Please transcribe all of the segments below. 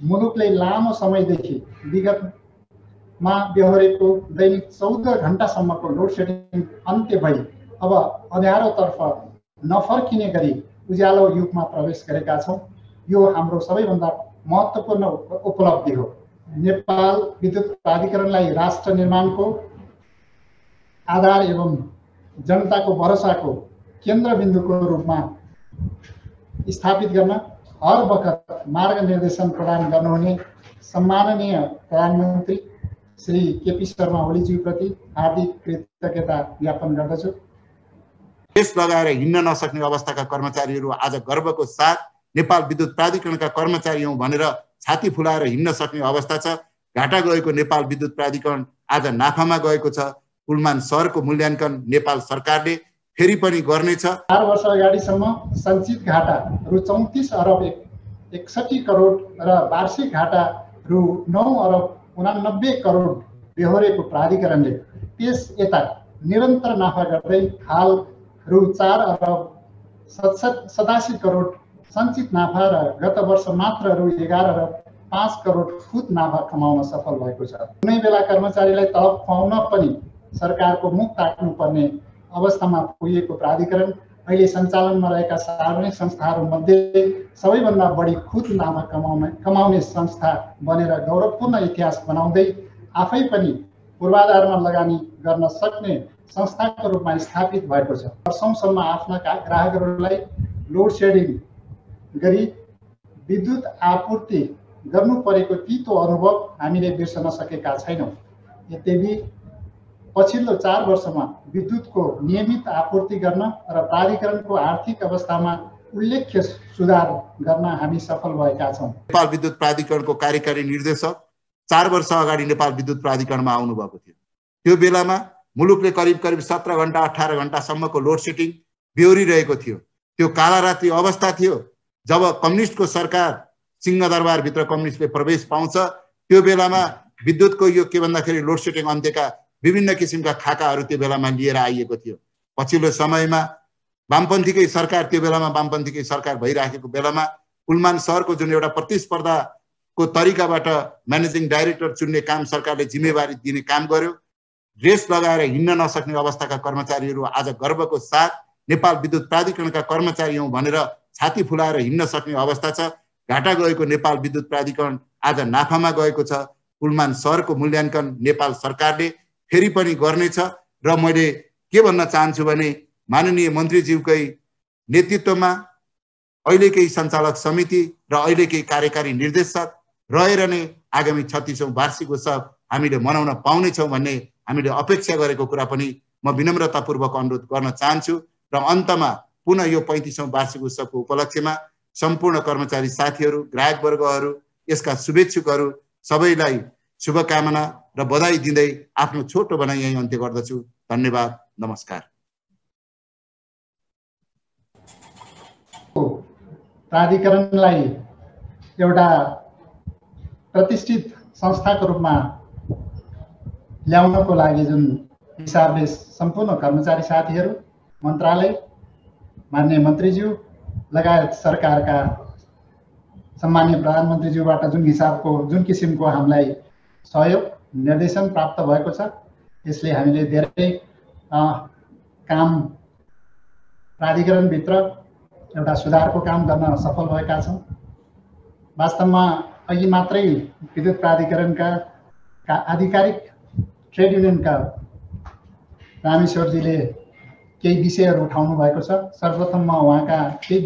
मुलुकले लामो समयदेखि विगतमा बेहोरेको दैनिक 14 घण्टासम्मको लोड सेडिङ अन्त्य भई अब अँध्यारोतर्फ नफर्किने गरी उज्यालो युगमा प्रवेश गरेका छौँ। यो हाम्रो सबैभन्दा महत्त्वपूर्ण उपलब्धि हो। नेपाल विद्युत प्राधिकरणलाई राष्ट्र निर्माणको आधार एवं जनताको भरोसाको केन्द्रबिन्दुको रूपमा स्थापित गर्न हर वखत मार्गनिर्देशन प्रदान गर्नुहुने सम्माननीय प्रधानमन्त्री श्री केपी शर्मा ओलीज्यूप्रति हार्दिक कृतज्ञता ज्ञापन गर्दछु। देश लगाएर हिँड्न नसक्ने अवस्थाका कर्मचारीहरू आज गर्वको साथ नेपाल विद्युत प्राधिकरणका कर्मचारी हौं भनेर छाती फुलाएर हिँड्न सक्ने अवस्था छ। घाटा गएको नेपाल विद्युत प्राधिकरण आज नाफामा गएको छ। पुलमान सहरको मूल्याङ्कन नेपाल सरकारले फेरि पनि गर्नेछ। 4 वर्ष अगाडिसम्म सञ्चित घाटा रु 34 अरब 61 करोड र वार्षिक घाटा रु 9 अरब 89 करोड बेहोरेको प्राधिकरणले त्यस यता निरन्तर नाफा गर्दै हाल रु 4 अरब 87 करोड सञ्चित नाफा र गत वर्ष मात्र रु 11 अरब 5 करोड खुद नाफा कमाउन सफल भएको छ। कुनै बेला कर्मचारीलाई तलब खुवाउन पनि सरकारको मुख ताक्नुपर्ने अवस्थामा पुगेको प्राधिकरण अहिले सञ्चालनमा रहेका सार्वजनिक संस्थाहरूमध्ये सबैभन्दा बढी खुद नाफा कमाउने संस्था बनेर गौरवपूर्ण इतिहास बनाउँदै आफै पनि पूर्वाधारमा लगानी गर्न सक्ने संस्थाको रूपमा स्थापित भएको छ। वर्षौंसम्म आफ्ना ग्राहकहरूलाई लोड सेडिङ गरी विद्युत आपूर्ति गर्नु परेको तितो अनुभव हामीले बिर्सन सकेका छैनौँ। यद्यपि पछिल्लो 4 वर्षमा विद्युतको नियमित आपूर्ति गर्न र प्राधिकरणको आर्थिक अवस्थामा उल्लेख्य सुधार गर्न हामी सफल भएका छौँ। नेपाल विद्युत प्राधिकरणको कार्यकारी निर्देशक 4 वर्ष अगाडि नेपाल विद्युत प्राधिकरणमा आउनुभएको थियो। त्यो बेलामा मुलुकले करिब 17 घण्टा 18 घण्टासम्मको लोड सेडिङ बेहोरिरहेको थियो। त्यो कालारात्रि अवस्था थियो जब कम्युनिस्टको सरकार सिंहदरबारभित्र कम्युनिस्टले प्रवेश पाउँछ। त्यो बेलामा विद्युतको यो के भन्दाखेरि लोड सेडिङ अन्त्यका विभिन्न किसिमका खाकाहरू त्यो बेलामा लिएर आइएको थियो। पछिल्लो समयमा वामपन्थीकै सरकार, त्यो बेलामा वामपन्थीकै सरकार भइराखेको बेलामा पुलमान सहरको जुन एउटा प्रतिस्पर्धाको तरिकाबाट म्यानेजिङ डाइरेक्टर चुन्ने काम सरकारले जिम्मेवारी दिने काम गर्यो। ड्रेस लगाएर हिँड्न नसक्ने अवस्थाका कर्मचारीहरू आज गर्वको साथ नेपाल विद्युत प्राधिकरणका कर्मचारी हौं भनेर छाती फुलाएर हिँड्न सक्ने अवस्था छ। घाटा गएको नेपाल विद्युत प्राधिकरण आज नाफामा गएको छ। पुलमान सहरको मूल्याङ्कन नेपाल सरकारले फेरि पनि गर्नेछ र मैले के भन्न चाहन्छु भने माननीय मन्त्रीज्यूकै नेतृत्वमा अहिलेकै सञ्चालक समिति र अहिलेकै कार्यकारी निर्देशक रहेर नै आगामी 36औं वार्षिक उत्सव हामीले मनाउन पाउनेछौँ भन्ने हामीले अपेक्षा गरेको कुरा पनि म विनम्रतापूर्वक अनुरोध गर्न चाहन्छु। र अन्तमा पुनः यो 35औं वार्षिक उत्सवको उपलक्ष्यमा सम्पूर्ण कर्मचारी साथीहरू, ग्राहक वर्गहरू, यसका शुभेच्छुकहरू सबैलाई शुभकामना र बधाई दिँदै आफ्नो छोटो भनाइ यही अन्त्य गर्दछु। धन्यवाद, नमस्कार। प्राधिकरणलाई एउटा प्रतिष्ठित संस्थाको रूपमा ल्याउनको लागि जुन हिसाबले सम्पूर्ण कर्मचारी साथीहरू, मन्त्रालय, माननीय मन्त्रीज्यू लगायत सरकारका सम्माननीय प्रधानमन्त्रीज्यूबाट जुन हिसाबको जुन किसिमको हामीलाई सहयोग निर्देशन प्राप्त भएको छ, यसले हामीले धेरै काम प्राधिकरणभित्र एउटा सुधारको काम गर्न सफल भएका छौँ। वास्तवमा अघि मात्रै विद्युत प्राधिकरणका आधिकारिक ट्रेड युनियनका रामेश्वरजीले केही विषयहरू उठाउनु भएको छ। सर्वप्रथम म उहाँका केही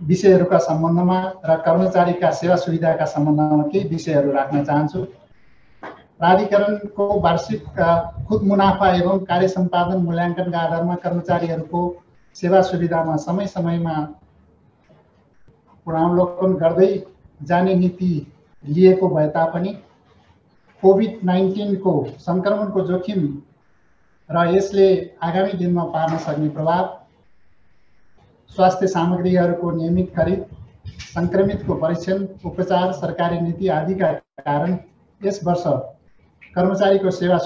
विषयहरूका सम्बन्धमा र कर्मचारीका सेवा सुविधाका सम्बन्धमा केही विषयहरू राख्न चाहन्छु। प्राधिकरणको वार्षिक खुद मुनाफा एवं कार्य सम्पादन मूल्याङ्कनका आधारमा कर्मचारीहरूको सेवा सुविधामा समय समयमा पुनरावलोकन गर्दै जाने नीति लिएको भए तापनि कोभिड-19 को संक्रमणको जोखिम र यसले आगामी दिनमा पार्न सक्ने प्रभाव, स्वास्थ्य सामग्रीहरूको नियमित खरिद, संक्रमितको परीक्षण, उपचार, सरकारी नीति आदिका कारण यस वर्ष कर्मचारीको सेवा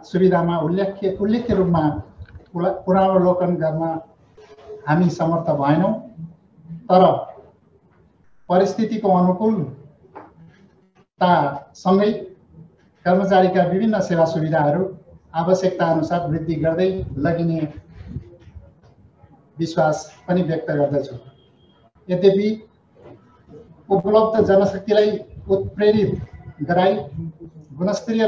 सुविधामा उल्लेख्य रूपमा पुनरावलोकन गर्न हामी समर्थ भएनौँ। तर परिस्थितिको अनुकूलतासँगै कर्मचारीका विभिन्न सेवा सुविधाहरू आवश्यकता अनुसार वृद्धि गर्दै लगिने विश्वास पनि व्यक्त गर्दछु। यद्यपि उपलब्ध जनशक्तिलाई उत्प्रेरित गराई गुणस्तरीय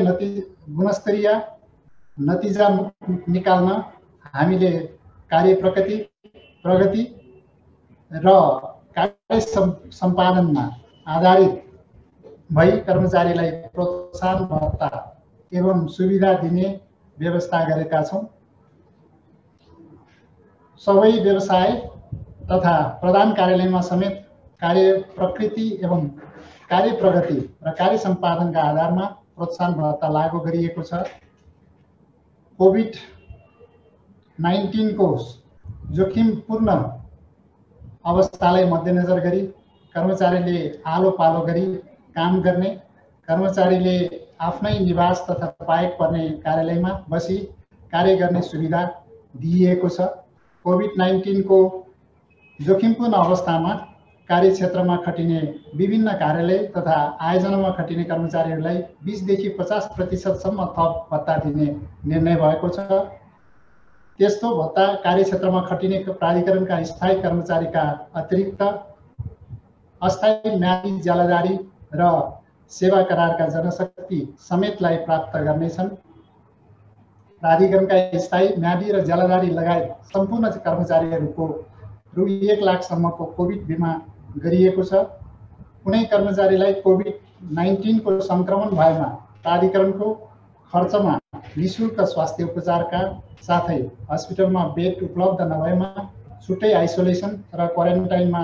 नतिजा निकाल्न हामीले प्रगति र कार्य सम्पादनमा आधारित भई कर्मचारीलाई प्रोत्साहन भत्ता एवं सुविधा दिने व्यवस्था गरेका छौं। सबै व्यवसाय तथा प्रधान कार्यालयमा समेत कार्य प्रकृति एवं कार्य प्रगति र कार्य सम्पादनका आधारमा प्रोत्साहन भत्ता लागू गरिएको छ। कोभिड-19 को जोखिमपूर्ण अवस्थालाई मध्यनजर गरी कर्मचारीले आलो पालो गरी काम गर्ने, कर्मचारीले आफ्नै निवास तथा बाहेक पर्ने कार्यालयमा बसी कार्य गर्ने सुविधा दिइएको छ। कोभिड-19 को जोखिमपूर्ण अवस्थामा कार्यक्षेत्रमा खटिने विभिन्न कार्यालय तथा आयोजनामा खटिने कर्मचारीहरूलाई 20 देखि 50% सम्म थप भत्ता दिने निर्णय भएको छ। त्यस्तो भत्ता कार्यक्षेत्रमा खटिने प्राधिकरणका स्थायी कर्मचारीका अतिरिक्त अस्थायी म्यादी ज्यालादारी र सेवा करारका जनशक्ति समेतलाई प्राप्त गर्नेछन्। प्राधिकरणका स्थायी म्यादी र ज्यालादारी लगायत सम्पूर्ण कर्मचारीहरूको रु 1 लाख सम्मको कोभिड बिमा गरिएको छ। कुनै कर्मचारीलाई कोभिड-19 को संक्रमण भएमा प्राधिकरणको खर्चमा निःशुल्क स्वास्थ्य उपचारका साथै अस्पतालमा बेड उपलब्ध नभएमा छुट्टै आइसोलेसन र क्वारेन्टाइनमा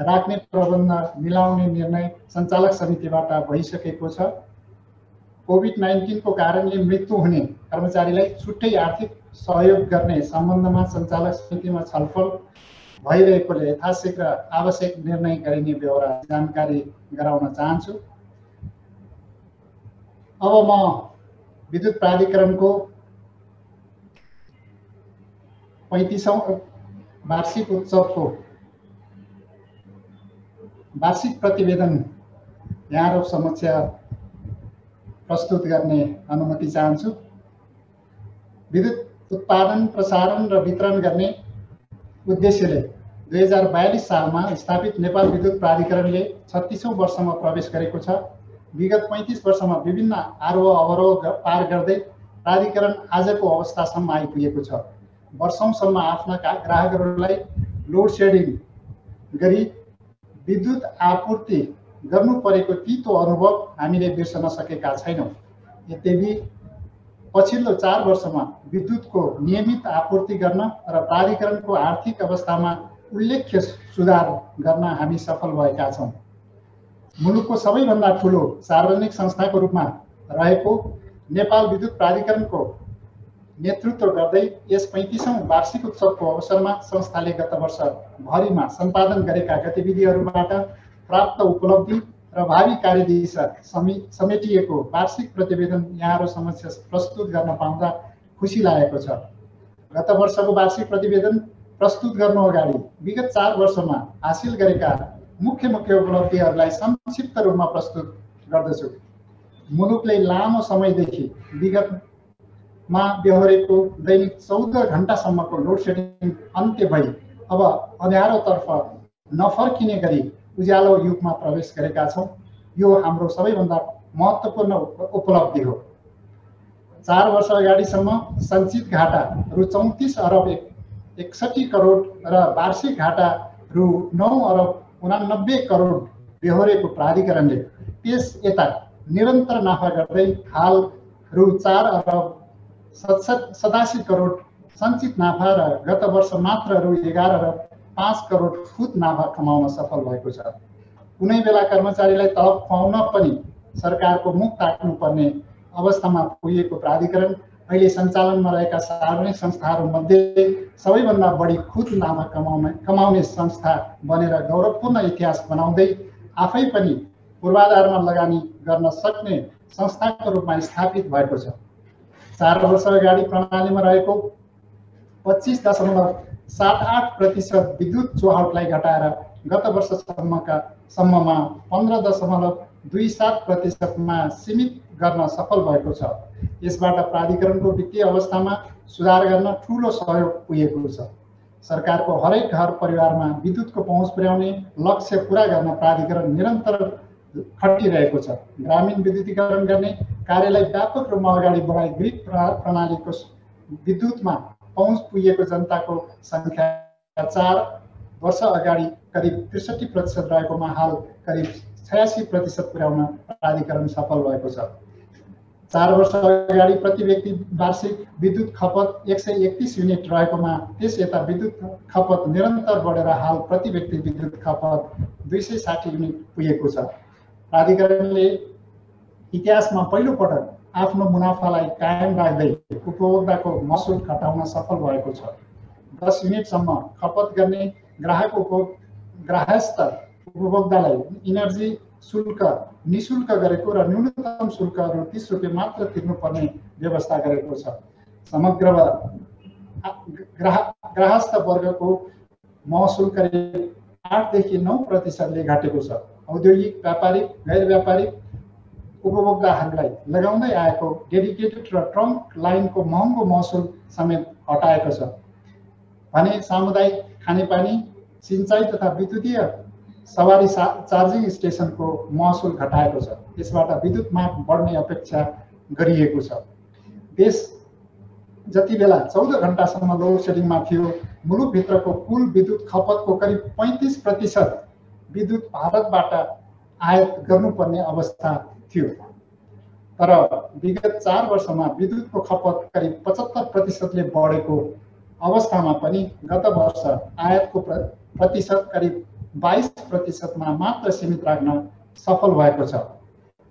राख्ने प्रबन्ध मिलाउने निर्णय सञ्चालक समितिबाट भइसकेको छ। कोभिड-19 को कारणले मृत्यु हुने कर्मचारीलाई छुट्टै आर्थिक सहयोग गर्ने सम्बन्धमा सञ्चालक समितिमा छलफल भइरहेकोले यथाशीघ्र आवश्यक निर्णय गरिने बेहोरा जानकारी गराउन चाहन्छु। अब म विद्युत प्राधिकरणको 35औं वार्षिक उत्सवको वार्षिक प्रतिवेदन यहाँहरु समक्ष प्रस्तुत गर्ने अनुमति चाहन्छु। विद्युत उत्पादन, प्रसारण र वितरण गर्ने उद्देश्यले 2042 सालमा स्थापित नेपाल विद्युत प्राधिकरणले 36औं वर्षमा प्रवेश गरेको छ। विगत 35 वर्षमा विभिन्न आरोह अवरोह पार गर्दै प्राधिकरण आजको अवस्थासम्म आइपुगेको छ। वर्षौंसम्म आफ्ना ग्राहकहरूलाई लोड सेडिङ गरी विद्युत आपूर्ति गर्नु परेको तीतो अनुभव हामीले बिर्सन सकेका छैनौं। यद्यपि पछिल्लो 4 वर्षमा विद्युतको नियमित आपूर्ति गर्न र प्राधिकरणको आर्थिक अवस्थामा उल्लेख्य सुधार गर्न हामी सफल भएका छौं। मुलुकको सबैभन्दा ठूलो सार्वजनिक संस्थाको रूपमा रहेको नेपाल विद्युत प्राधिकरणको नेतृत्व गर्दै यस 35औं वार्षिक उत्सवको अवसरमा संस्थाले गत वर्ष भरिमा सम्पादन गरेका गतिविधिहरूबाट प्राप्त उपलब्धि र भावी कार्यदिशा समेटिएको वार्षिक प्रतिवेदन यहाँहरु समक्ष प्रस्तुत गर्न पाउँदा खुसी लागेको छ। गत वर्षको वार्षिक प्रतिवेदन प्रस्तुत गर्नु अगाडि विगत 4 वर्षमा हासिल गरेका मुख्य उपलब्धिहरूलाई संक्षिप्त रूपमा प्रस्तुत गर्दछु। मुलुकले लामो समयदेखि विगतमा बेहोरेको दैनिक 14 घण्टासम्मको लोड सेडिङ अन्त्य भई अब अँध्यारोतर्फ नफर्किने गरी उज्यालो युगमा प्रवेश गरेका छौं। यो हाम्रो सबैभन्दा महत्त्वपूर्ण उपलब्धि हो। 4 वर्ष अगाडिसम्म सञ्चित घाटा रु 34 अरब 61 करोड र वार्षिक घाटा रु 9 अरब 89 करोड बेहोरेको प्राधिकरणले त्यस यता निरन्तर नाफा गर्दै हाल रु 4 अरब 87 करोड सञ्चित नाफा र गत वर्ष मात्र रु 11 अरब 5 करोड खुद नाफा कमाउन सफल भएको छ। कुनै बेला कर्मचारीलाई तलब खुवाउन पनि सरकारको मुख ताक्नुपर्ने अवस्थामा पुगेको प्राधिकरण अहिले सञ्चालनमा रहेका सार्वजनिक संस्थाहरूमध्ये सबैभन्दा बढी खुद नाफा कमाउने संस्था बनेर गौरवपूर्ण इतिहास बनाउँदै आफै पनि पूर्वाधारमा लगानी गर्न सक्ने संस्थाको रूपमा स्थापित भएको छ। 4 वर्ष अगाडि प्रणालीमा रहेको 25.78% विद्युत चौहाटलाई घटाएर गत वर्षसम्ममा 15.27%मा सीमित गर्न सफल भएको छ। यसबाट प्राधिकरणको वित्तीय अवस्थामा सुधार गर्न ठूलो सहयोग पुगेको छ। सरकारको हरेक घर परिवारमा विद्युतको पहुँच पुर्याउने लक्ष्य पूरा गर्न प्राधिकरण निरन्तर खटिरहेको छ। ग्रामीण विद्युतीकरण गर्ने कार्यलाई व्यापक रूपमा अगाडि बढाई ग्रिड प्रणालीको विद्युतमा पहुँच पुगेको जनताको सङ्ख्या 4 वर्ष अगाडि करिब 63% रहेकोमा हाल करिब 86% पुर्याउन प्राधिकरण सफल भएको छ। 4 वर्ष अगाडि प्रति व्यक्ति वार्षिक विद्युत खपत 131 युनिट रहेकोमा त्यस यता विद्युत खपत निरन्तर बढेर हाल प्रति व्यक्ति विद्युत खपत 260 युनिट पुगेको छ। प्राधिकरणले इतिहासमा पहिलो पटक आफ्नो मुनाफालाई कायम राख्दै उपभोक्ताको महसुल घटाउन सफल भएको छ। 10 युनिटसम्म खपत गर्ने ग्राहस्थ उपभोक्तालाई इनर्जी शुल्क निःशुल्क गरेको र न्यूनतम शुल्क रु 30 रुपियाँ मात्र तिर्नुपर्ने व्यवस्था गरेको छ। समग्र ग्राहस्थ वर्गको महसुल करिब 8 देखि 9% घटेको छ। औद्योगिक, व्यापारिक, गैर व्यापारिक उपभोक्ताहरूलाई लगाउँदै आएको डेडिकेटेड र ट्रङ्क लाइनको महँगो महसुल समेत हटाएको छ भने सामुदायिक खानेपानी, सिंचाई तथा विद्युतीय सवारी चार्जिङ स्टेसनको महसुल घटाएको छ। यसबाट विद्युत माग बढ्ने अपेक्षा गरिएको छ। देश जति बेला 14 घण्टासम्म लोड सेडिङमा थियो, मुलुकभित्रको कुल विद्युत खपतको करिब 35% विद्युत भारतबाट आयात गर्नुपर्ने अवस्था थियो। तर विगत 4 वर्षमा विद्युतको खपत करिब 75%ले बढेको अवस्थामा पनि गत वर्ष आयातको प्रतिशत करिब 22%मा मात्र सीमित राख्न सफल भएको छ।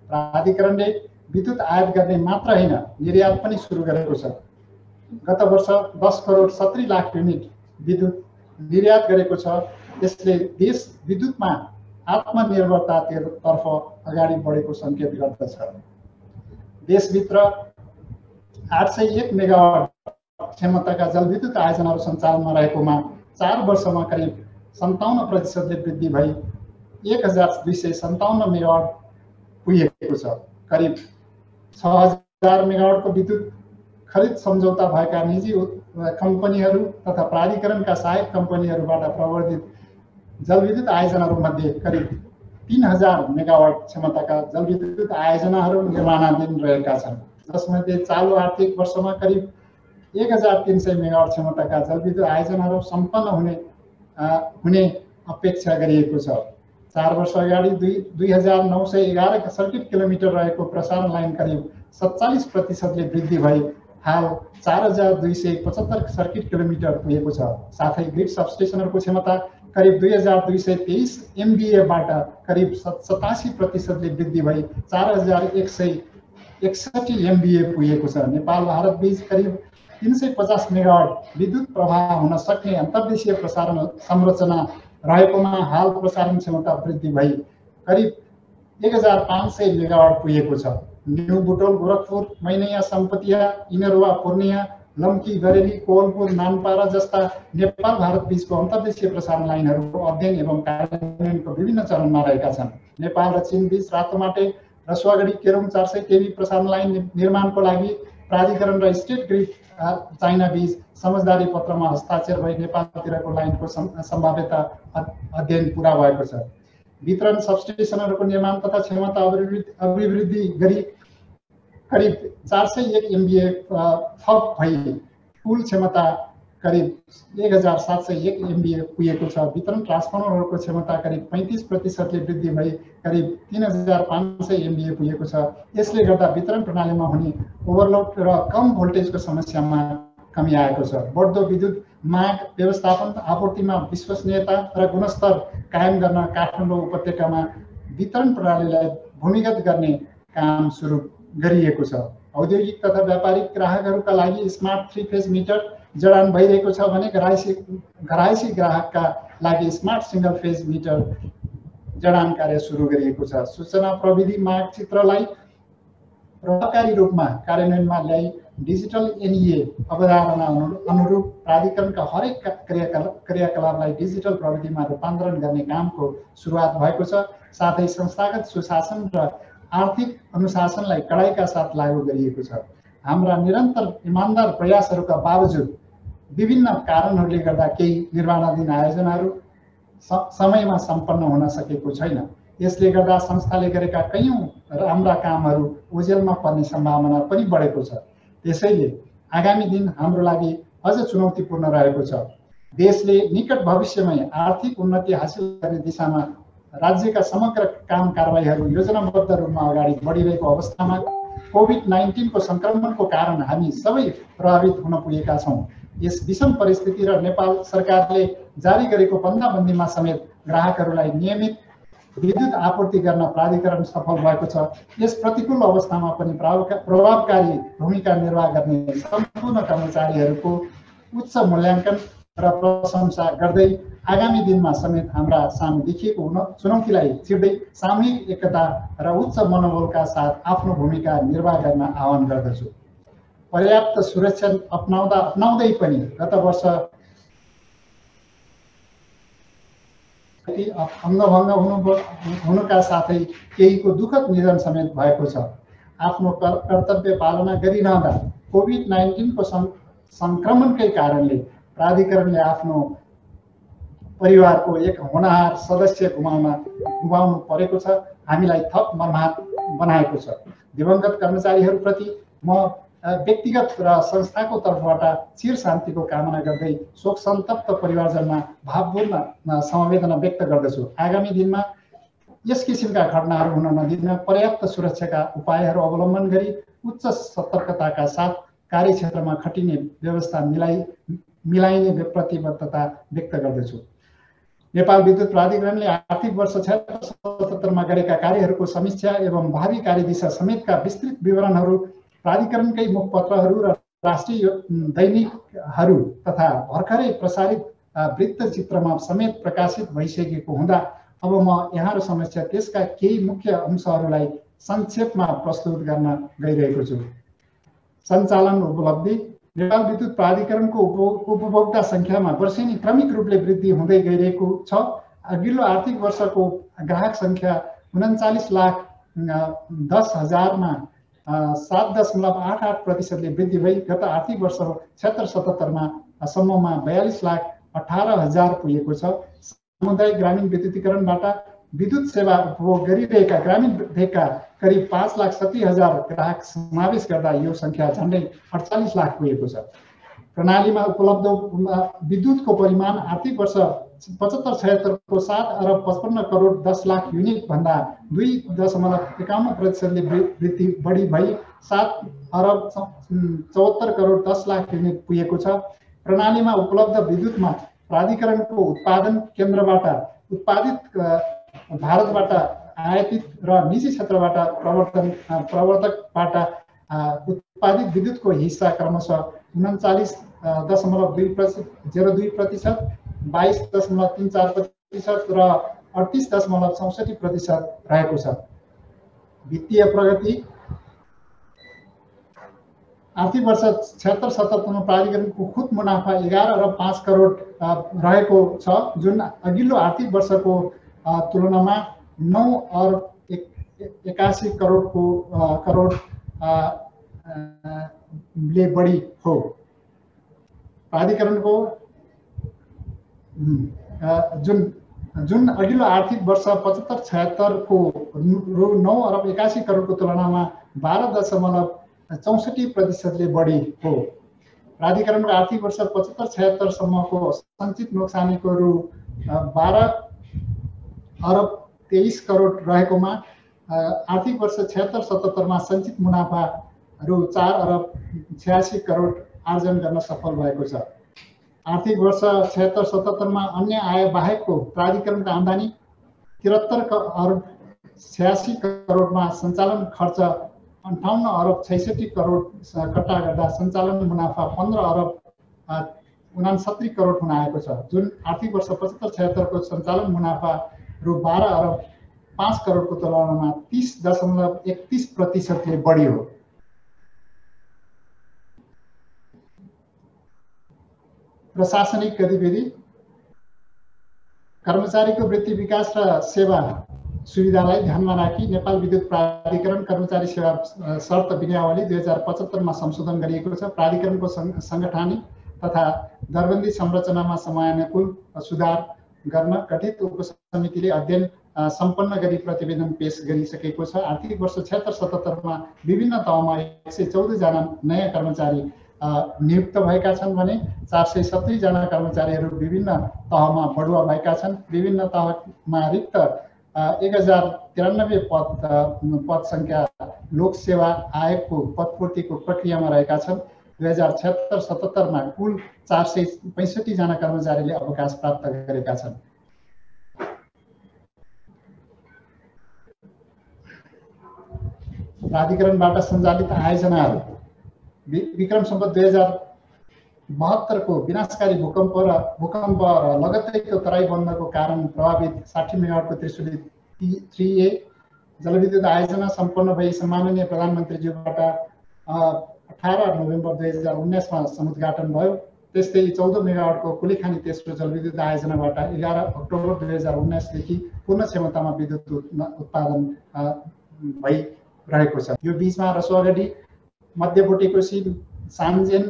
प्राधिकरणले विद्युत आयात गर्ने मात्र होइन, निर्यात पनि सुरु गरेको छ। गत वर्ष 10 करोड 70 लाख युनिट विद्युत निर्यात गरेको छ। यसले देश विद्युतमा आत्मनिर्भरतातर्फ अगाडि बढेको सङ्केत गर्दछ। देशभित्र 801 मेगावाट क्षमताका जलविद्युत आयोजनाहरू सञ्चालनमा रहेकोमा 4 वर्षमा करिब 57%ले वृद्धि भई 1257 मेगावाट पुगेको छ। करिब 6000 मेगावाटको विद्युत खरिद सम्झौता भएका निजी कम्पनीहरू तथा प्राधिकरणका सहायक कम्पनीहरूबाट प्रवर्धित जलविद्युत आयोजनाहरूमध्ये करिब 3000 मेगावाट क्षमताका जलविद्युत आयोजनाहरू निर्माणाधीन रहेका छन्, जसमध्ये चालु आर्थिक वर्षमा करिब 1300 मेगावाट क्षमताका जलविद्युत आयोजनाहरू सम्पन्न हुने अपेक्षा गरिएको छ। 4 वर्ष अगाडि 2911 सर्किट किलोमिटर रहेको प्रसारण लाइन करिब 47%ले वृद्धि भई हाल 4275 सर्किट किलोमिटर पुगेको छ। साथै ग्रिड सबस्टेसनहरूको क्षमता करिब 2223 MVA-बाट करिब 87%ले वृद्धि भई 4161 MVA पुगेको छ। नेपाल भारत बीच करिब 350 मेगावाट विद्युत प्रवाह हुन सक्ने अन्तर्देशीय प्रसारण संरचना रहेकोमा हाल प्रसारण क्षमता वृद्धि भई करिब 1500 मेगावाट पुगेको छ। न्यू बुटोल, गोरखपुर, मैनैया, सम्पतिया, इनरुवा, पूर्णिया, लम्की, बरेली, कोवलपुर, नानपारा जस्ता नेपाल भारत बीचको अन्तर्देशीय प्रसारण लाइनहरूको अध्ययन एवं कार्यान्वयनको विभिन्न चरणमा रहेका छन्। नेपाल र चीन बीच रातोमाटे, रसुवागढी, केरुङ 400 केबी प्रसारण लाइन निर्माणको लागि प्राधिकरण र स्टेट ग्रिड चाइना बीच समझदारी पत्रमा हस्ताक्षर भई नेपालतिरको लाइनको सम्भाव्यता अध्ययन पूरा भएको छ। वितरण सबस्टेसनहरूको निर्माण तथा क्षमता अभिवृद्धि गरी करिब 401 MVA थप भई कुल क्षमता करिब 1701 MVA पुगेको छ। वितरण ट्रान्सफर्मरहरूको क्षमता करिब 35%ले वृद्धि भई करिब 3500 MVA पुगेको छ। यसले गर्दा वितरण प्रणालीमा हुने ओभरलोड र कम भोल्टेजको समस्यामा कमी आएको छ। बढ्दो विद्युत माग व्यवस्थापन, आपूर्तिमा विश्वसनीयता र गुणस्तर कायम गर्न काठमाडौँ उपत्यकामा वितरण प्रणालीलाई भूमिगत गर्ने काम सुरु गरिएको छ। औद्योगिक तथा व्यापारिक ग्राहकहरूका लागि स्मार्ट 3 फेज मिटर जडान भइरहेको छ भने घरायसी ग्राहकका लागि स्मार्ट सिंगल फेज मिटर जडान कार्य सुरु गरिएको छ। सूचना प्रविधि मागचित्रलाई प्रभावकारी रूपमा कार्यान्वयनमा ल्याई डिजिटल एनईए अवधारणा अनुरूप प्राधिकरणका हरेक क्रियाकलापलाई डिजिटल प्रविधिमा रूपान्तरण गर्ने कामको सुरुवात भएको छ। साथै संस्थागत सुशासन र आर्थिक अनुशासनलाई कडाइका साथ लागू गरिएको छ। हाम्रा निरन्तर इमानदार प्रयासहरूका बावजुद विभिन्न कारणहरूले गर्दा केही निर्माणाधीन आयोजनाहरू समयमा सम्पन्न हुन सकेको छैन। यसले गर्दा संस्थाले गरेका कैयौं राम्रा कामहरू ओझेलमा पर्ने सम्भावना पनि बढेको छ। त्यसैले आगामी दिन हाम्रो लागि अझ चुनौतीपूर्ण रहेको छ। देशले निकट भविष्यमै आर्थिक उन्नति हासिल गर्ने दिशामा राज्यका समग्र काम कारबाहीहरू योजनाबद्ध रूपमा अगाडि बढिरहेको अवस्थामा कोभिड-19 को संक्रमणको कारण हामी सबै प्रभावित हुन पुगेका छौँ। यस विषम परिस्थिति र नेपाल सरकारले जारी गरेको बन्दाबन्दीमा समेत ग्राहकहरूलाई नियमित विद्युत आपूर्ति गर्न प्राधिकरण सफल भएको छ। यस प्रतिकूल अवस्थामा पनि प्रभावकारी भूमिका निर्वाह गर्ने सम्पूर्ण कर्मचारीहरूको उच्च मूल्याङ्कन र प्रशंसा गर्दै आगामी दिनमा समेत हाम्रा सामु देखिएको चुनौतीलाई चिर्दै सामूहिक एकता र उच्च मनोबलका साथ आफ्नो भूमिका निर्वाह गर्न आह्वान गर्दछु। पर्याप्त सुरक्षा अपनाउँदै पनि गत वर्ष अङ्गभङ्ग हुनुका साथै केहीको दुःखद निधन समेत भएको छ। आफ्नो कर्तव्य पालना गरिरहँदा कोभिड-19 को संक्रमणकै कारणले प्राधिकरणले आफ्नो परिवारको एक होनहार सदस्य गुमाउनु परेको छ। हामीलाई थप मर्माहत बनाएको छ। दिवंगत कर्मचारीहरूप्रति म व्यक्तिगत र संस्थाको तर्फबाट चिर शान्तिको कामना गर्दै शोक सन्तप्त परिवारजनमा भावपूर्ण समवेदना व्यक्त गर्दछु। आगामी दिनमा यस किसिमका घटनाहरू हुन नदिन पर्याप्त सुरक्षाका उपायहरू अवलम्बन गरी उच्च सतर्कताका साथ कार्यक्षेत्रमा खटिने व्यवस्था मिलाइने प्रतिबद्धता व्यक्त गर्दछु। नेपाल विद्युत प्राधिकरणले आर्थिक वर्ष 76-77 मा गरेका कार्यहरूको समीक्षा एवं भावी कार्यदिशा समेतका विस्तृत विवरणहरू प्राधिकरणकै मुखपत्रहरू र राष्ट्रिय दैनिकहरू तथा भर्खरै प्रसारित वृत्तचित्रमा समेत प्रकाशित भइसकेको हुँदा अब म यहाँहरू समक्ष त्यसका केही मुख्य अंशहरूलाई संक्षेपमा प्रस्तुत गर्न गइरहेको छु। सञ्चालन उपलब्धि। नेपाल विद्युत प्राधिकरणको उपभोक्ता संख्यामा वर्षेनी क्रमिक रूपले वृद्धि हुँदै गइरहेको छ। अघिल्लो आर्थिक वर्षको ग्राहक संख्या 39,10,000 मा 7.88% वृद्धि भई गत आर्थिक वर्ष 76-77 मा सम्ममा 42,18,000 पुगेको छ। सामुदायिक ग्रामीण विद्युतीकरणबाट विद्युत सेवा उपभोग गरिरहेका ग्रामीण भेगका करिब 5,70,000 ग्राहक समावेश गर्दा यो संख्या झन्डै 48 लाख पुगेको छ। प्रणालीमा उपलब्ध विद्युतको परिमाण आर्थिक वर्ष 75-76 को 7,55 करोड 10 लाख युनिट भन्दा 2.51% वृद्धि बढी भई 7,74 करोड 10 लाख युनिट पुगेको छ। प्रणालीमा उपलब्ध विद्युतमा प्राधिकरणको उत्पादन केन्द्रबाट उत्पादित भारतबाट आयातित र निजी क्षेत्रबाट प्रवर्तकबाट उत्पादित विद्युतको हिस्सा क्रमशः 39.02%, 22.34% र 38.64% रहेको छ। वित्तीय प्रगति। आर्थिक वर्ष 76-77 मा प्राधिकरणको खुद मुनाफा 11.5 करोड रहेको छ, जुन अघिल्लो आर्थिक वर्षको तुलनामा 9.81 करोड ले बढी हो। प्राधिकरणको जुन अघिल्लो आर्थिक वर्ष 75-76 को रु 9.81 करोडको तुलनामा 12.64% ले बढी हो। प्राधिकरणको आर्थिक वर्ष 75-76 सम्मको सञ्चित नोक्सानीको रु 12.23 करोड रहेकोमा आर्थिक वर्ष 76-77 मा सञ्चित मुनाफा रु 4.86 करोड आर्जन गर्न सफल भएको छ। आर्थिक वर्ष 76-77 मा अन्य आय बाहेकको प्राधिकरणको आम्दानी 73.86 करोडमा सञ्चालन खर्च 58.66 करोड कट्टा गर्दा सञ्चालन मुनाफा 15.69 करोड हुन आएको छ, जुन आर्थिक वर्ष 75-76 को सञ्चालन मुनाफा रु 12.5 करोडको तुलनामा 30.31% ले बढी हो। प्रशासनिक गतिविधि कर्मचारीको वृत्ति विकास र सेवा सुविधालाई ध्यानमा राखी नेपाल विद्युत प्राधिकरण कर्मचारी सेवा शर्त विनियावली 2075 मा संशोधन गरिएको छ। प्राधिकरणको संगठनिक तथा दरबन्दी संरचनामा समयानुकूल सुधार गर्न गठित उपसमितिले अध्ययन सम्पन्न गरी प्रतिवेदन पेश गरिसकेको छ। आर्थिक वर्ष 76-77 मा विभिन्न तहमा 114 जना नयाँ कर्मचारी नियुक्त भएका छन् भने 470 जना कर्मचारीहरू विभिन्न तहमा बढुवा भएका छन्। विभिन्न तहमा रिक्त 1093 पद संख्या लोक सेवा आयोगको पदपूर्तिको प्रक्रियामा रहेका छन्। 2076-77 मा कुल 465 जना कर्मचारीले अवकाश प्राप्त गरेका छन्। प्राधिकरणबाट सञ्चालित आयोजनाहरू विक्रम सम्वत 2072 को विनाशकारी भूकम्प र लगत्तैको तराई बन्दको कारण प्रभावित 60 मेगावाटको त्रिशुली 3A जलविद्युत आयोजना सम्पन्न भई सम्माननीय प्रधानमन्त्रीज्यूबाट 18 नोभेम्बर 2019 मा समुद्घाटन भयो। त्यस्तै 14 मेगावाटको कुलीखानी तेस्रो जलविद्युत आयोजनाबाट 11 अक्टोबर 2019 देखि पूर्ण क्षमतामा विद्युत उत्पादन भइरहेको छ। यो बीचमा रसोगढी मध्यकोटी कोशी सान्जेन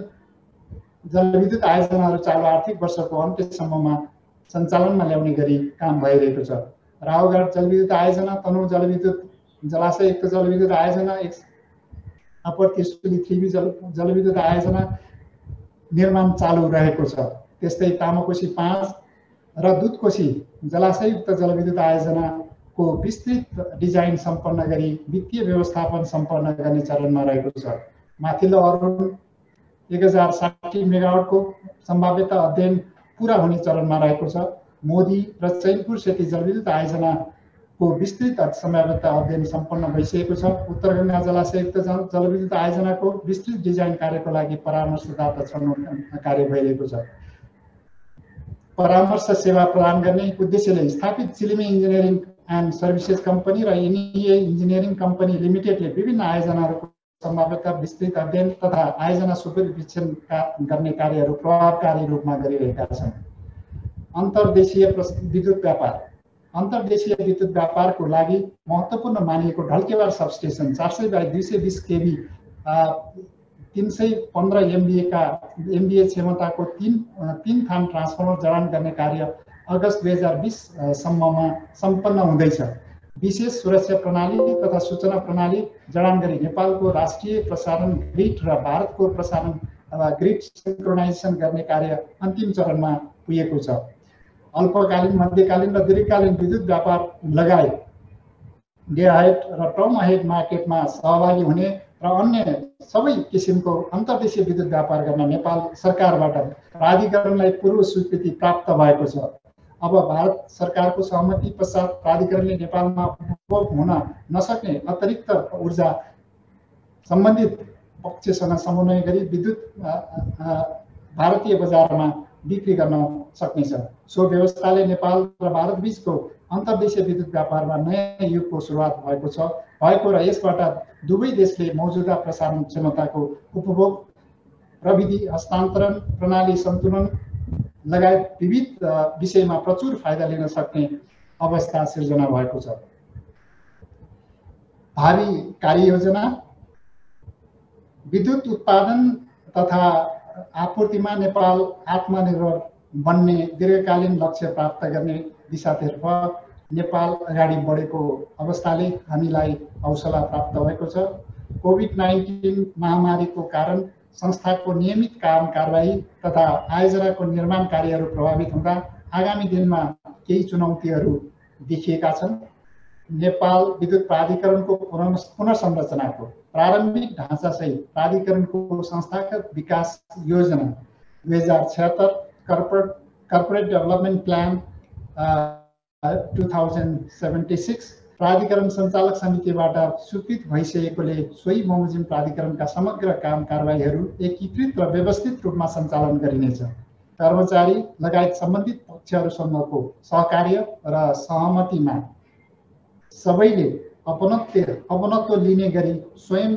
जलविद्युत आयोजनाहरू चालु आर्थिक वर्षको अन्त्यसम्ममा सञ्चालनमा ल्याउने गरी काम भइरहेको छ। राहुघाट जलविद्युत आयोजना, तनहुँ जलाशययुक्त जलविद्युत आयोजना, अप्पर त्रिशुली 3B जलविद्युत आयोजना निर्माण चालु रहेको छ। त्यस्तै तामाकोशी 5 र दुधकोशी जलाशययुक्त जलविद्युत आयोजनाको विस्तृत डिजाइन सम्पन्न गरी वित्तीय व्यवस्थापन सम्पन्न गर्ने चरणमा रहेको छ। माथिल्लो अरुण 1060 मेगावाटको सम्भाव्यता अध्ययन पूरा हुने चरणमा रहेको छ। मोदी र चैनपुर सेती जलविद्युत आयोजनाको विस्तृत सम्भाव्यता अध्ययन सम्पन्न भइसकेको छ। उत्तर गङ्गा जलाशययुक्त जलविद्युत आयोजनाको विस्तृत डिजाइन कार्यको लागि परामर्शदाता छनौट कार्य भइरहेको छ। परामर्श सेवा प्रदान गर्ने उद्देश्यले स्थापित चिलिमी इन्जिनियरिङ एन्ड सर्भिसेस कम्पनी र एनइए इन्जिनियरिङ कम्पनी लिमिटेडले विभिन्न आयोजनाहरूको सम्भाव्यता विस्तृत अध्ययन तथा आयोजना सुपरिवीक्षण गर्ने कार्यहरू प्रभावकारी रूपमा गरिरहेका छन्। अन्तर्देशीय विद्युत व्यापार अन्तर्देशीय विद्युत व्यापारको लागि महत्त्वपूर्ण मानिएको ढल्केवार सबस्टेसन 400/220 केभी 315 एमभीए क्षमताको 3 थान ट्रान्सफर्मर जडान गर्ने कार्य अगस्त 2020 सम्ममा सम्पन्न हुँदैछ। विशेष सुरक्षा प्रणाली तथा सूचना प्रणाली जडान गरी नेपालको राष्ट्रिय प्रसारण ग्रिड र भारतको प्रसारण ग्रिड सिंक्रोनाइजेसन गर्ने कार्य अन्तिम चरणमा पुगेको छ। अल्पकालीन, मध्यकालीन र दीर्घकालीन विद्युत व्यापार लगायत डे अहेड र टर्म अहेड मार्केटमा सहभागी हुने र अन्य सबै किसिमको अन्तर्देशीय विद्युत व्यापार गर्न नेपाल सरकारबाट प्राधिकरणलाई पूर्व स्वीकृति प्राप्त भएको छ। अब भारत सरकारको सहमति पश्चात प्राधिकरणले नेपालमा उपभोग हुन नसक्ने अतिरिक्त ऊर्जा सम्बन्धित पक्षसँग समन्वय गरी विद्युत भारतीय बजारमा बिक्री गर्न सक्नेछ। सो व्यवस्थाले नेपाल र भारत बीचको अन्तर्देशीय विद्युत व्यापारमा नयाँ युगको सुरुवात भएको र यसबाट दुवै देशले मौजूदा प्रसारण क्षमताको उपभोग, प्रविधि हस्तान्तरण, प्रणाली सन्तुलन लगायत विविध विषयमा प्रचुर फाइदा लिन सक्ने अवस्था सिर्जना भएको छ। भावी कार्ययोजना विद्युत उत्पादन तथा आपूर्तिमा नेपाल आत्मनिर्भर बन्ने दीर्घकालीन लक्ष्य प्राप्त गर्ने दिशातर्फ नेपाल अगाडि बढेको अवस्थाले हामीलाई हौसला प्राप्त भएको छ। कोभिड-19 महामारीको कारण संस्थाको नियमित काम कारबाही तथा आयोजनाको निर्माण कार्यहरू प्रभावित हुँदा आगामी दिनमा केही चुनौतीहरू देखिएका छन्। नेपाल विद्युत प्राधिकरणको पुनर्संरचनाको प्रारम्भिक ढाँचासहित प्राधिकरणको संस्थागत विकास योजना 2076 कर्पोरेट डेभलपमेन्ट प्लान 2076 प्राधिकरण सञ्चालक समितिबाट स्वीकृत भइसकेकोले सोही बमोजिम प्राधिकरणका समग्र काम कारबाहीहरू एकीकृत र व्यवस्थित रूपमा सञ्चालन गरिनेछ। कर्मचारी लगायत सम्बन्धित पक्षहरूसँगको सहकार्य र सहमतिमा सबैले अपनत्व लिने गरी स्वयं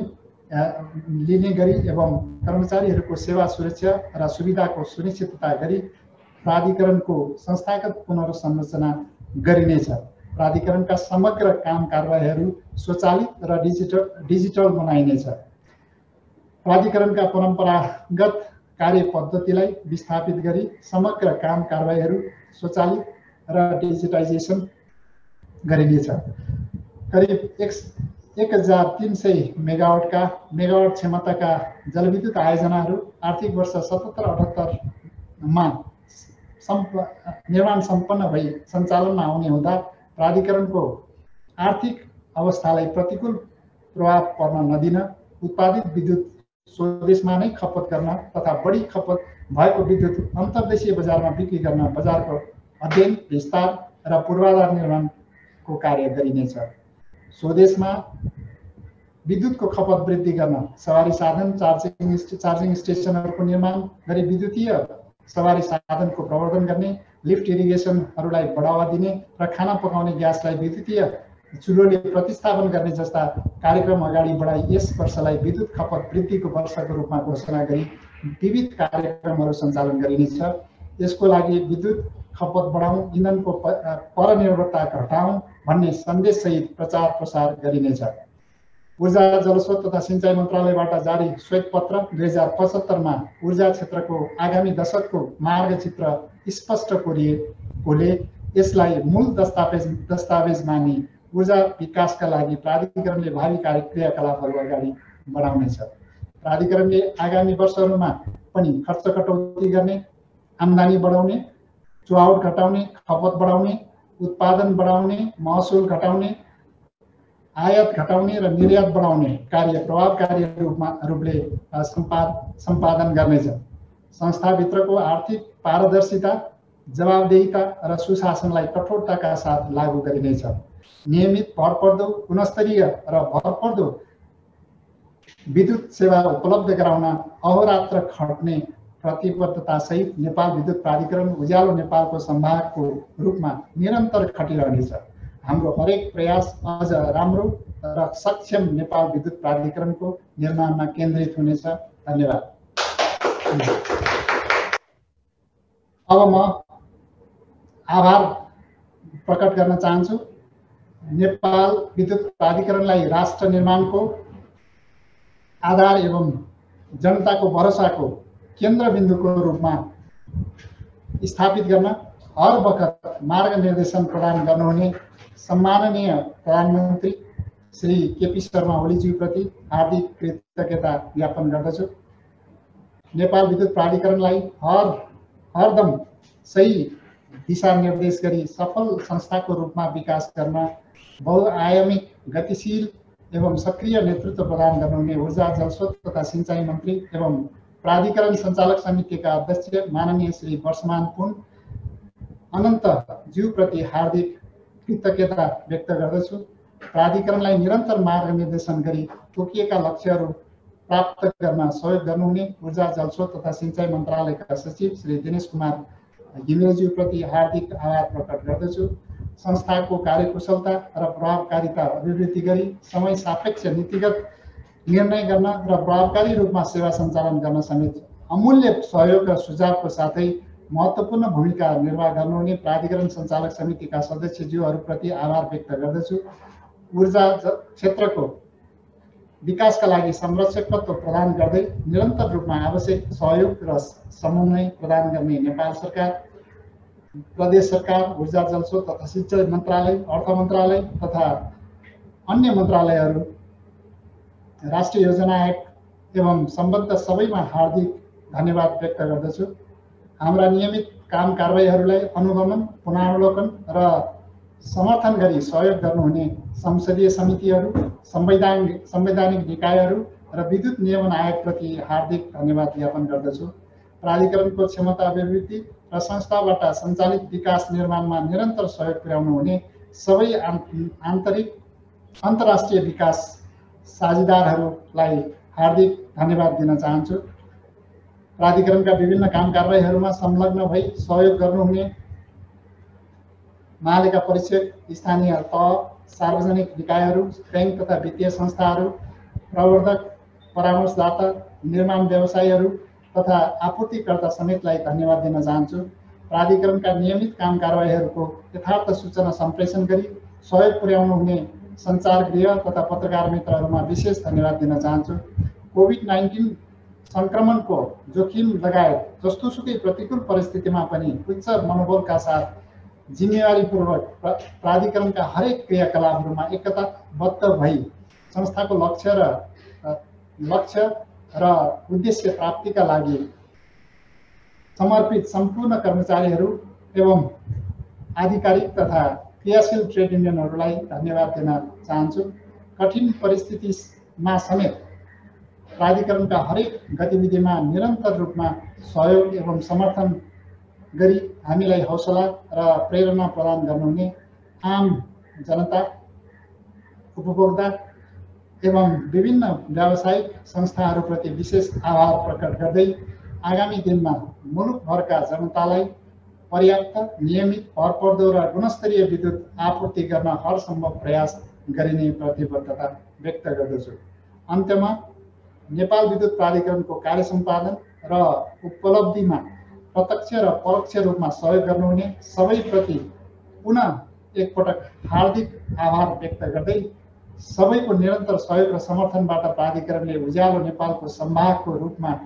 लिने गरी एवं कर्मचारीहरूको सेवा सुरक्षा र सुविधाको सुनिश्चितता गरी प्राधिकरणको संस्थागत पुनर्संरचना गरिनेछ। प्राधिकरणका समग्र काम कारबाहीहरू स्वचालित र डिजिटल बनाइनेछ। प्राधिकरणका परम्परागत कार्य पद्धतिलाई विस्थापित गरी समग्र काम कारबाहीहरू स्वचालित र डिजिटाइजेसन गरिनेछ। करिब 1300 मेगावाट क्षमताका जलविद्युत आयोजनाहरू आर्थिक वर्ष 77-78 मा निर्माण सम्पन्न भई सञ्चालनमा आउने हुँदा प्राधिकरणको आर्थिक अवस्थालाई प्रतिकूल प्रभाव पर्न नदिन उत्पादित विद्युत स्वदेशमा नै खपत गर्न तथा बढी खपत भएको विद्युत अन्तर्देशीय बजारमा बिक्री गर्न बजारको अध्ययन, विस्तार र पूर्वाधार निर्माणको कार्य गरिनेछ। स्वदेशमा विद्युतको खपत वृद्धि गर्न सवारी साधन चार्जिङ स्टेसनहरूको निर्माण गरी विद्युतीय सवारी साधनको प्रवर्धन गर्ने, लिफ्ट इरिगेसनहरूलाई बढावा दिने र खाना पकाउने ग्यासलाई विद्युतीय चुलोले प्रतिस्थापन गर्ने जस्ता कार्यक्रम अगाडि बढाई यस वर्षलाई विद्युत खपत वृद्धिको वर्षको रूपमा घोषणा गरी विविध कार्यक्रमहरू सञ्चालन गरिनेछ। यसको लागि विद्युत खपत बढाउँ, इन्धनको परनिर्भरता घटाउँ भन्ने सन्देशसहित प्रचार प्रसार गरिनेछ। ऊर्जा जलस्रोत तथा सिंचाई मन्त्रालयबाट जारी श्वेतपत्र 2075 मा ऊर्जा क्षेत्रको आगामी दशकको मार्गचित्र स्पष्ट कोरिएकोले यसलाई मूल दस्तावेज मानी ऊर्जा विकासका लागि प्राधिकरणले भावी क्रियाकलापहरू अगाडि बढाउनेछ। प्राधिकरणले आगामी वर्षहरूमा पनि खर्च कटौती गर्ने, आम्दानी बढाउने, चुहावट घटाउने, खपत बढाउने, उत्पादन बढाउने, महसुल घटाउने, आयात घटाउने र निर्यात बढाउने कार्य प्रभावकारी रूपले सम्पादन गर्नेछ। संस्थाभित्रको आर्थिक पारदर्शिता, जवाबदेहिता र सुशासनलाई कठोरताका साथ लागू गरिनेछ। नियमित, भरपर्दो, गुणस्तरीय र भरपर्दो विद्युत सेवा उपलब्ध गराउन अहोरात्र खट्ने प्रतिबद्धतासहित नेपाल विद्युत प्राधिकरण उज्यालो नेपालको सम्भागको रूपमा निरन्तर खटिरहनेछ। हाम्रो हरेक प्रयास अझ राम्रो र सक्षम नेपाल विद्युत प्राधिकरणको निर्माणमा केन्द्रित हुनेछ। धन्यवाद। अब म आभार प्रकट गर्न चाहन्छु। नेपाल विद्युत प्राधिकरणलाई राष्ट्र निर्माणको आधार एवं जनताको भरोसाको केन्द्रबिन्दुको रूपमा स्थापित गर्न हर वखत मार्गनिर्देशन प्रदान गर्नुहुने सम्माननीय प्रधानमन्त्री श्री केपी शर्मा ओलीज्यूप्रति हार्दिक कृतज्ञता ज्ञापन गर्दछु। नेपाल विद्युत प्राधिकरणलाई हरदम सही दिशानिर्देश गरी सफल संस्थाको रूपमा विकास गर्न बहुआयामिक, गतिशील एवं सक्रिय नेतृत्व प्रदान गर्नुहुने ऊर्जा जलस्रोत तथा सिंचाई मन्त्री एवं प्राधिकरण सञ्चालक समितिका अध्यक्ष माननीय श्री वर्षमान पुन अनन्त ज्यूप्रति हार्दिक कृतज्ञता व्यक्त गर्दछु। प्राधिकरणलाई निरन्तर मार्गनिर्देशन गरी तोकिएका लक्ष्यहरू प्राप्त गर्न सहयोग गर्नुहुने ऊर्जा जलस्रोत तथा सिंचाई मन्त्रालयका सचिव श्री दिनेश कुमार घिमिरेज्यूप्रति हार्दिक आभार प्रकट गर्दछु। संस्थाको कार्यकुशलता र प्रभावकारिता अभिवृद्धि गरी समय सापेक्ष नीतिगत निर्णय गर्न र प्रभावकारी रूपमा सेवा सञ्चालन गर्न समेत अमूल्य सहयोग र सुझावको साथै महत्त्वपूर्ण भूमिका निर्वाह गर्नुहुने प्राधिकरण सञ्चालक समितिका सदस्यज्यूहरूप्रति आभार व्यक्त गर्दछु। ऊर्जा क्षेत्रको विकासका लागि संरक्षकत्व प्रदान गर्दै निरन्तर रूपमा आवश्यक सहयोग र समन्वय प्रदान गर्ने नेपाल सरकार, प्रदेश सरकार, ऊर्जा जलस्रोत तथा सिंचाई मन्त्रालय, अर्थ मन्त्रालय तथा अन्य मन्त्रालयहरू, राष्ट्रिय योजना आयोग एवं सम्बद्ध सबैमा हार्दिक धन्यवाद व्यक्त गर्दछु। हाम्रा नियमित काम कारबाहीहरूलाई अनुगमन, पुनरावलोकन र समर्थन गरी सहयोग गर्नुहुने संसदीय समितिहरू, संवैधानिक निकायहरू र विद्युत नियमन आयोगप्रति हार्दिक धन्यवाद ज्ञापन गर्दछु। प्राधिकरणको क्षमता अभिवृद्धि र संस्थाबाट सञ्चालित विकास निर्माणमा निरन्तर सहयोग पुर्याउनु हुने सबै अन्तर्राष्ट्रिय विकास साझेदारहरूलाई हार्दिक धन्यवाद दिन चाहन्छु। प्राधिकरणका विभिन्न काम कारबाहीहरूमा संलग्न भई सहयोग गर्नुहुने महालेखा परीक्षक, स्थानीय तह, सार्वजनिक निकायहरू, बैंक तथा वित्तीय संस्थाहरू, प्रवर्धक परामर्शदाता, निर्माण व्यवसायीहरू तथा आपूर्तिकर्ता समेतलाई धन्यवाद दिन चाहन्छु। प्राधिकरणका नियमित काम कारबाहीहरूको यथार्थ सूचना सम्प्रेषण गरी सहयोग पुर्याउनु हुने सञ्चारगृह तथा पत्रकार मित्रहरूमा विशेष धन्यवाद दिन चाहन्छु। कोभिड-19 संक्रमणको जोखिम लगायत जस्तोसुकै प्रतिकूल परिस्थितिमा पनि उच्च मनोबलका साथ जिम्मेवारीपूर्वक प्राधिकरणका हरेक क्रियाकलापहरूमा एकताबद्ध भई संस्थाको लक्ष्य र उद्देश्य प्राप्तिका लागि समर्पित सम्पूर्ण कर्मचारीहरू एवं आधिकारिक तथा क्रियाशील ट्रेड युनियनहरूलाई धन्यवाद दिन चाहन्छु। कठिन परिस्थितिमा समेत प्राधिकरणका हरेक गतिविधिमा निरन्तर रूपमा सहयोग एवं समर्थन गरी हामीलाई हौसला र प्रेरणा प्रदान गर्नुहुने आम जनता, उपभोक्ता एवं विभिन्न व्यावसायिक संस्थाहरूप्रति विशेष आभार प्रकट गर्दै आगामी दिनमा मुलुकभरका जनतालाई पर्याप्त, नियमित, भरपर्दो र गुणस्तरीय विद्युत आपूर्ति गर्न हरसम्भव प्रयास गरिने प्रतिबद्धता व्यक्त गर्दछु। अन्त्यमा नेपाल विद्युत प्राधिकरणको कार्य सम्पादन र उपलब्धिमा प्रत्यक्ष र परोक्ष रूपमा सहयोग गर्नुहुने सबैप्रति पुनः एकपटक हार्दिक आभार व्यक्त गर्दै सबैको निरन्तर सहयोग र समर्थनबाट प्राधिकरणले उज्यालो नेपालको सम्भागको रूपमा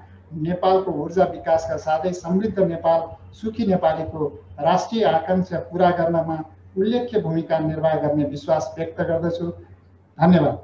नेपालको ऊर्जा विकासका साथै समृद्ध नेपाल, सुखी नेपालीको राष्ट्रिय आकांक्षा पूरा गर्नमा उल्लेख्य भूमिका निर्वाह गर्ने विश्वास व्यक्त गर्दछु। धन्यवाद।